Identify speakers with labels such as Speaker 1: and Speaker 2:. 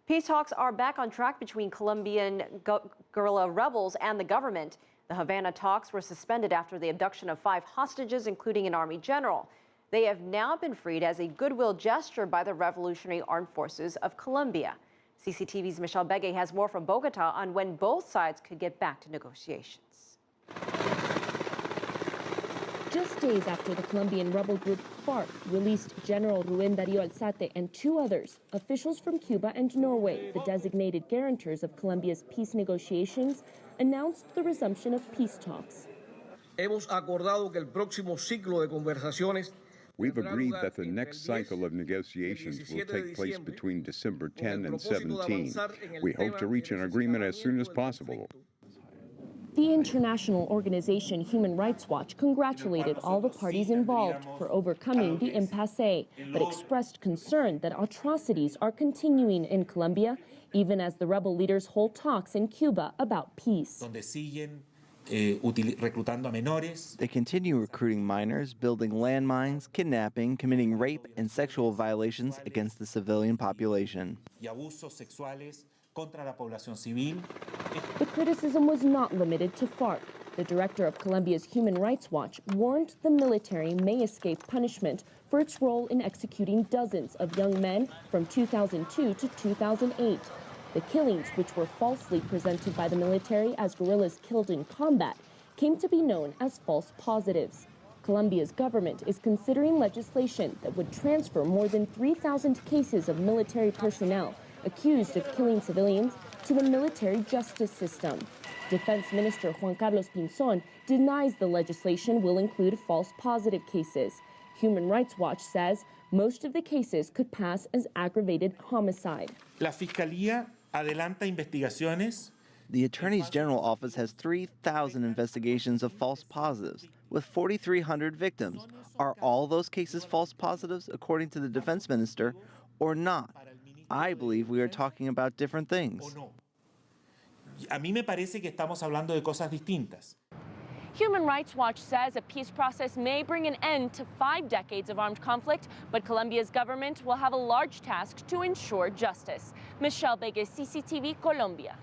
Speaker 1: Peace talks are back on track between Colombian guerrilla rebels and the government. The Havana talks were suspended after the abduction of 5 hostages, including an army general. They have now been freed as a goodwill gesture by the Revolutionary Armed Forces of Colombia. CCTV's Michelle Begue has more from Bogota on when both sides could get back to negotiations.
Speaker 2: Just days after the Colombian rebel group FARC released General Rubén Darío Alzate and 2 others, officials from Cuba and Norway, the designated guarantors of Colombia's peace negotiations, announced the resumption of peace talks.
Speaker 3: We've agreed that the next cycle of negotiations will take place between December 10 and 17. We hope to reach an agreement as soon as possible.
Speaker 2: The international organization Human Rights Watch congratulated all the parties involved for overcoming the impasse, but expressed concern that atrocities are continuing in Colombia, even as the rebel leaders hold talks in Cuba about peace.
Speaker 4: They continue recruiting minors, building landmines, kidnapping, committing rape and sexual violations against the civilian population.
Speaker 2: The criticism was not limited to FARC. The director of Colombia's Human Rights Watch warned the military may escape punishment for its role in executing dozens of young men from 2002 to 2008. The killings, which were falsely presented by the military as guerrillas killed in combat, came to be known as false positives. Colombia's government is considering legislation that would transfer more than 3,000 cases of military personnel accused of killing civilians to the military justice system. Defense Minister Juan Carlos Pinzón denies the legislation will include false positive cases. Human Rights Watch says most of the cases could pass as aggravated homicide.
Speaker 4: La Fiscalía adelanta investigaciones.
Speaker 5: The Attorney General's office has 3,000 investigations of false positives, with 4,300 victims. Are all those cases false positives, according to the defense minister, or not? I believe we are talking about different things.
Speaker 4: A mí me parece que estamos hablando de cosas distintas.
Speaker 2: Human Rights Watch says a peace process may bring an end to 5 decades of armed conflict, but Colombia's government will have a large task to ensure justice. Michelle Begue, CCTV, Colombia.